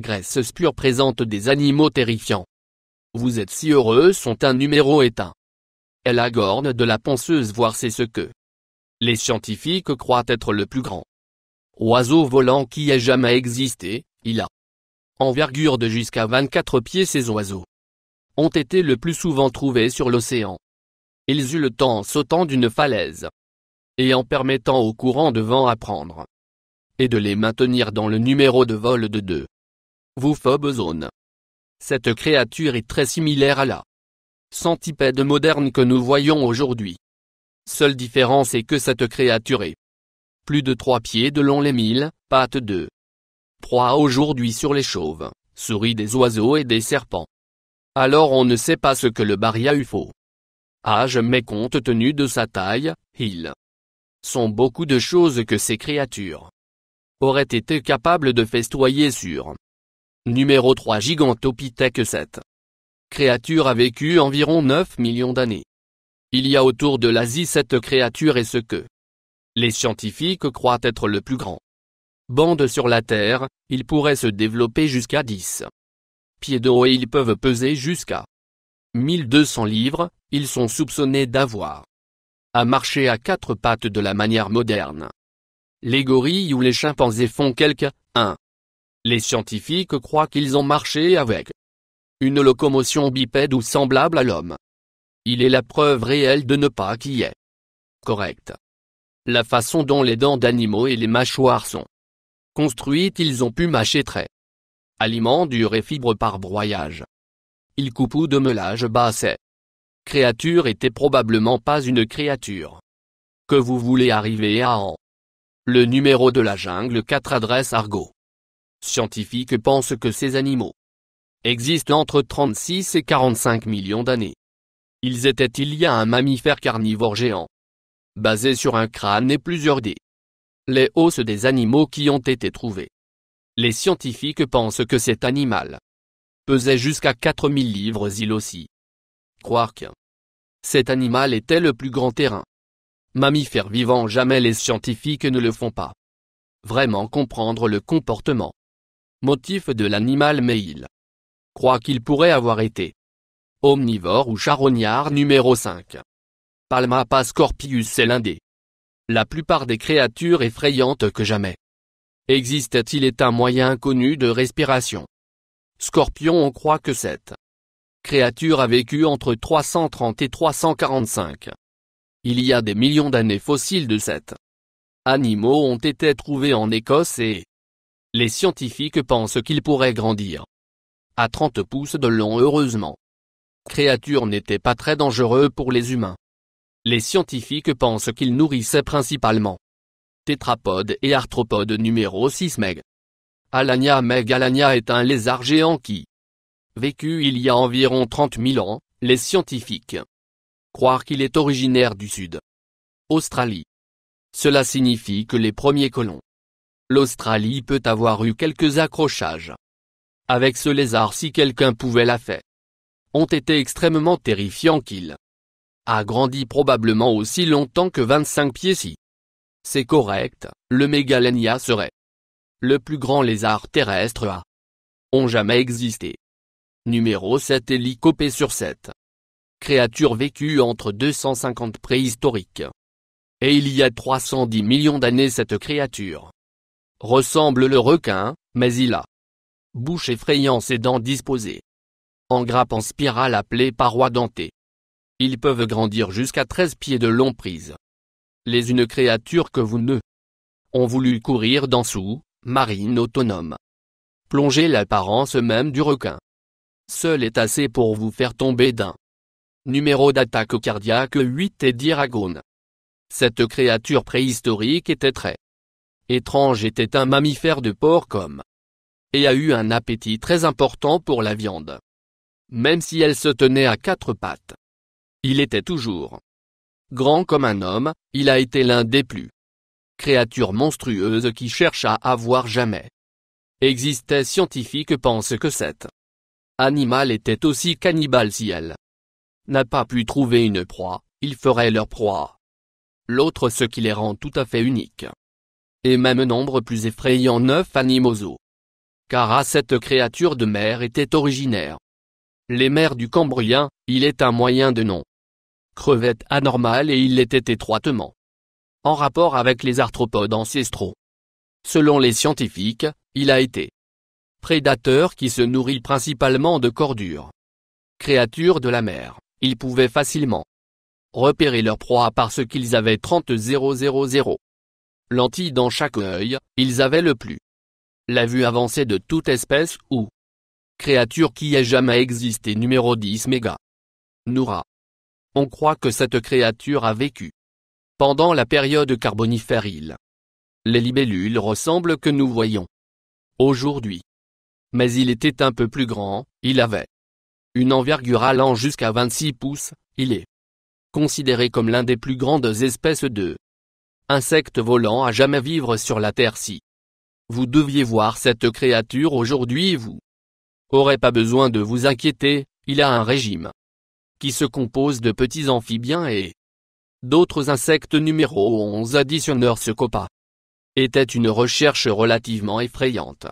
Graisseuse pure présente des animaux terrifiants. Vous êtes si heureux sont un numéro éteint. Elle agorne de la ponceuse voir c'est ce que les scientifiques croient être le plus grand oiseau volant qui ait jamais existé. Il a envergure de jusqu'à 24 pieds. Ces oiseaux ont été le plus souvent trouvés sur l'océan. Ils eurent le temps en sautant d'une falaise et en permettant au courant de vent à prendre et de les maintenir dans le numéro de vol de 2. Vouphobe zone. Cette créature est très similaire à la centipède moderne que nous voyons aujourd'hui. Seule différence est que cette créature est plus de 3 pieds de long, les 1000 pattes de proie aujourd'hui sur les chauves, souris, des oiseaux et des serpents. Alors on ne sait pas ce que le Barya UFO âge, mais compte tenu de sa taille, ils sont beaucoup de choses que ces créatures auraient été capables de festoyer sur. Numéro 3. Gigantopithèque. Cette créature a vécu environ 9 millions d'années. Il y a autour de l'Asie. Cette créature est ce que les scientifiques croient être le plus grand bande sur la Terre. Il pourrait se développer jusqu'à 10 pieds de haut et ils peuvent peser jusqu'à 1200 livres. Ils sont soupçonnés d'avoir à marcher à 4 pattes de la manière moderne. Les gorilles ou les chimpanzés font quelque 1. Les scientifiques croient qu'ils ont marché avec une locomotion bipède ou semblable à l'homme. Il est la preuve réelle de ne pas qui est correcte. La façon dont les dents d'animaux et les mâchoires sont construites, ils ont pu mâcher très aliments durs et fibres par broyage. Ils coupent ou de meulage bas. Ces créatures étaient probablement pas une créature que vous voulez arriver à en. Le numéro de la jungle 4. Adresse Argot. Scientifiques pensent que ces animaux existent entre 36 et 45 millions d'années. Ils étaient il y a un mammifère carnivore géant, basé sur un crâne et plusieurs des les os des animaux qui ont été trouvés. Les scientifiques pensent que cet animal pesait jusqu'à 4000 livres. Ils aussi croire que cet animal était le plus grand terrain mammifère vivant. Jamais les scientifiques ne le font pas vraiment comprendre le comportement motif de l'animal, mais ils croient qu'il pourrait avoir été omnivore ou charognard. Numéro 5. Palmapa scorpius. C'est l'un des la plupart des créatures effrayantes que jamais existait. Il est un moyen connu de respiration. Scorpion. On croit que cette créature a vécu entre 330 et 345. Il y a des millions d'années. Fossiles de cet animaux ont été trouvés en Écosse et les scientifiques pensent qu'il pourrait grandir à 30 pouces de long. Heureusement, créature n'était pas très dangereux pour les humains. Les scientifiques pensent qu'il nourrissait principalement tétrapodes et arthropodes. Numéro 6. Meg Alania. Meg Alania est un lézard géant qui vécut il y a environ 30 000 ans. Les scientifiques croient qu'il est originaire du Sud Australie. Cela signifie que les premiers colons l'Australie peut avoir eu quelques accrochages avec ce lézard. Si quelqu'un pouvait l'a fait, ont été extrêmement terrifiants. Qu'il a grandi probablement aussi longtemps que 25 pieds. Si c'est correct, le Megalania serait le plus grand lézard terrestre à ont jamais existé. Numéro 7. Hélicopée. Sur cette créature vécue entre 250 préhistoriques et il y a 310 millions d'années. Cette créature ressemble le requin, mais il a bouche effrayante, ses dents disposées en grappe en spirale appelées parois dentées. Ils peuvent grandir jusqu'à 13 pieds de long. Prise les une créature que vous ne ont voulu courir dans sous-marine autonome. Plonger l'apparence même du requin seul est assez pour vous faire tomber d'un numéro d'attaque cardiaque 8. Et Diragone. Cette créature préhistorique était très étrange. Était un mammifère de porc comme et a eu un appétit très important pour la viande. Même si elle se tenait à 4 pattes, il était toujours grand comme un homme. Il a été l'un des plus créatures monstrueuses qui cherchent à avoir jamais existé. Scientifiques pensent que cet animal était aussi cannibale. Si elle n'a pas pu trouver une proie, il ferait leur proie. L'autre, ce qui les rend tout à fait uniques. Et même nombre plus effrayant, 9 animaux car cette créature de mer était originaire. Les mers du Cambrien, il est un moyen de nom. Crevette anormale et il était étroitement en rapport avec les arthropodes ancestraux. Selon les scientifiques, il a été prédateur qui se nourrit principalement de cordures. Créatures de la mer, ils pouvaient facilement repérer leur proie parce qu'ils avaient 30 000 lentilles dans chaque œil, ils avaient le plus la vue avancée de toute espèce ou créature qui ait jamais existé. Numéro 10 Méga Noura. On croit que cette créature a vécu pendant la période carbonifère. Les libellules ressemblent que nous voyons aujourd'hui. Mais il était un peu plus grand, il avait une envergure allant jusqu'à 26 pouces, il est considéré comme l'un des plus grandes espèces de insectes volants à jamais vivre sur la Terre. Si vous deviez voir cette créature aujourd'hui, vous n'aurez pas besoin de vous inquiéter, il a un régime qui se compose de petits amphibiens et d'autres insectes. Numéro 11 Additionneur. Ce copa était une recherche relativement effrayante.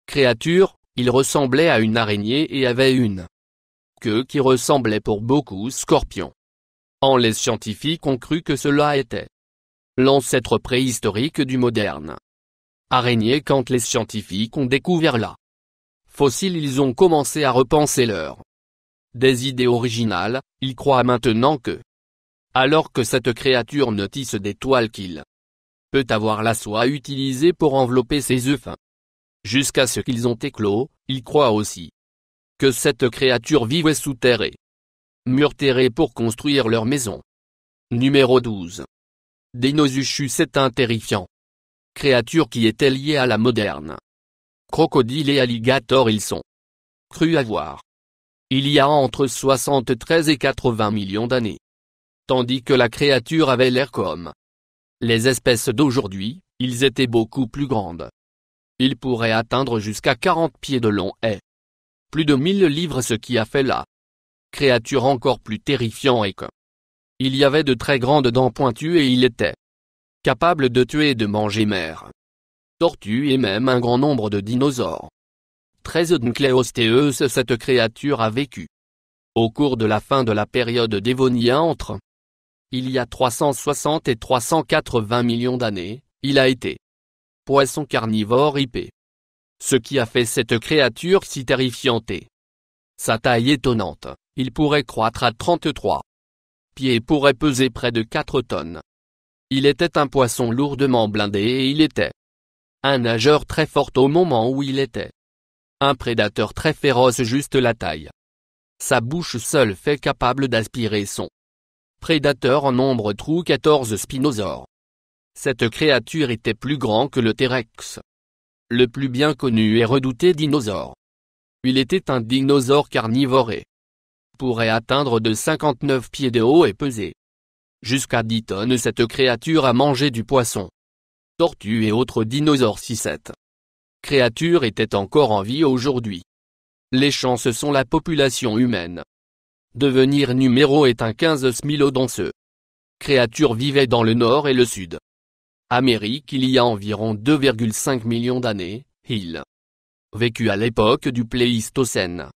Créature, il ressemblait à une araignée et avait une queue qui ressemblait pour beaucoup scorpion. Les scientifiques ont cru que cela était l'ancêtre préhistorique du moderne araignée. Quand les scientifiques ont découvert la fossile, ils ont commencé à repenser des idées originales. Ils croient maintenant que, alors que cette créature ne tisse des toiles, qu'il peut avoir la soie utilisée pour envelopper ses œufs jusqu'à ce qu'ils ont éclos. Ils croient aussi que cette créature vivait sous terre et mur terré pour construire leur maison. Numéro 12 Dinosuchus. C'est un terrifiant créature qui était liée à la moderne crocodile et alligator. Ils sont crus avoir il y a entre 73 et 80 millions d'années. Tandis que la créature avait l'air comme les espèces d'aujourd'hui, ils étaient beaucoup plus grandes. Ils pourraient atteindre jusqu'à 40 pieds de long et plus de 1000 livres, ce qui a fait la créature encore plus terrifiant et que il y avait de très grandes dents pointues et il était capable de tuer et de manger mères, tortues et même un grand nombre de dinosaures. 13 Nucléostéeus. Cette créature a vécu au cours de la fin de la période dévonien entre il y a 360 et 380 millions d'années. Il a été poisson carnivore IP. Ce qui a fait cette créature si terrifiante est sa taille étonnante. Il pourrait croître à 33 pieds et pourrait peser près de 4 tonnes. Il était un poisson lourdement blindé et il était un nageur très fort au moment où il était un prédateur très féroce. Juste la taille. Sa bouche seule fait capable d'aspirer son prédateur. En nombre trou 14 Spinosaure. Cette créature était plus grand que le T-Rex, le plus bien connu et redouté dinosaure. Il était un dinosaure carnivore et pourrait atteindre de 59 pieds de haut et peser jusqu'à 10 tonnes. Cette créature a mangé du poisson, tortue et autres dinosaures. Si cette créature était encore en vie aujourd'hui, les chances sont la population humaine devenir numéro est un 15 Smilodon. Ce créature vivait dans le nord et le sud Amérique il y a environ 2,5 millions d'années. Il vécut à l'époque du Pléistocène.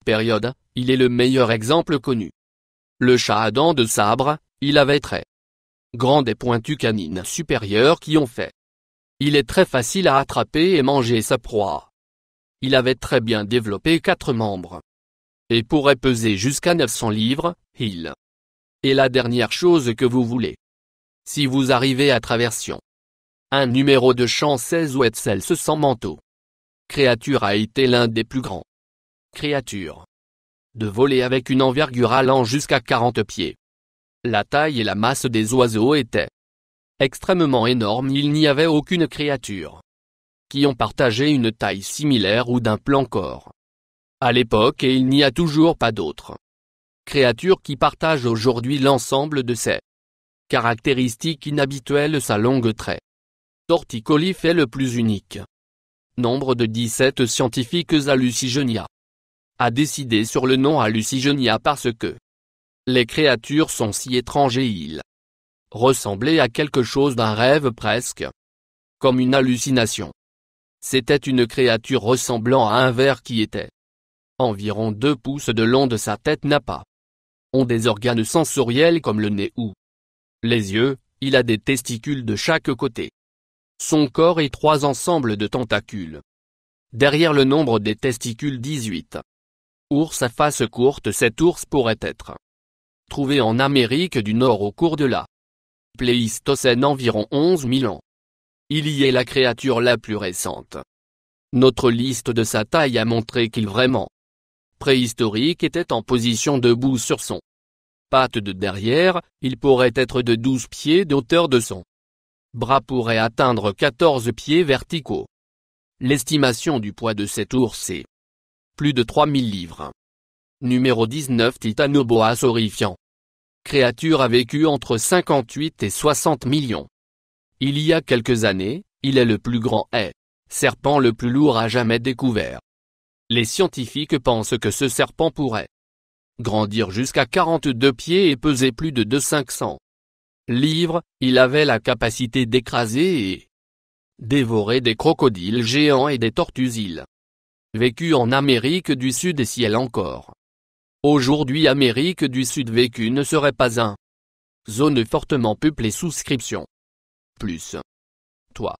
Période, il est le meilleur exemple connu. Le chat à dents de sabre, il avait très grandes et pointues canines supérieures qui ont fait il est très facile à attraper et manger sa proie. Il avait très bien développé 4 membres et pourrait peser jusqu'à 900 livres. Il est la dernière chose que vous voulez si vous arrivez à Traversion. Un numéro de champ 16 Wetzel sans manteau. Créature a été l'un des plus grands créatures de voler avec une envergure allant jusqu'à 40 pieds. La taille et la masse des oiseaux étaient extrêmement énormes. Il n'y avait aucune créature qui ont partagé une taille similaire ou d'un plan corps à l'époque et il n'y a toujours pas d'autres créatures qui partagent aujourd'hui l'ensemble de ces caractéristiques inhabituelles. Sa longue trait torticoliffe est le plus unique. Nombre de 17 scientifiques. Hallucigenia a décidé sur le nom Hallucigenia parce que les créatures sont si étranges et il ressemblait à quelque chose d'un rêve presque comme une hallucination. C'était une créature ressemblant à un ver qui était environ 2 pouces de long. De sa tête n'a pas ont des organes sensoriels comme le nez ou les yeux, il a des testicules de chaque côté. Son corps est 3 ensembles de tentacules. Derrière le nombre des testicules 18. Ours à face courte. Cet ours pourrait être trouvé en Amérique du Nord au cours de la Pléistocène, environ 11 000 ans. Il y est la créature la plus récente. Notre liste de sa taille a montré qu'il vraiment préhistorique était en position debout sur son patte de derrière. Il pourrait être de 12 pieds de hauteur. De son bras pourrait atteindre 14 pieds verticaux. L'estimation du poids de cet ours est plus de 3000 livres. Numéro 19. Titanoboa horrifiant. Créature a vécu entre 58 et 60 millions. Il y a quelques années, il est le plus grand serpent le plus lourd à jamais découvert. Les scientifiques pensent que ce serpent pourrait grandir jusqu'à 42 pieds et peser plus de 500 livres. Il avait la capacité d'écraser et dévorer des crocodiles géants et des tortues. Il vécut en Amérique du Sud et si elle encore aujourd'hui Amérique du Sud vécu ne serait pas un zone fortement peuplée. Souscription plus toi.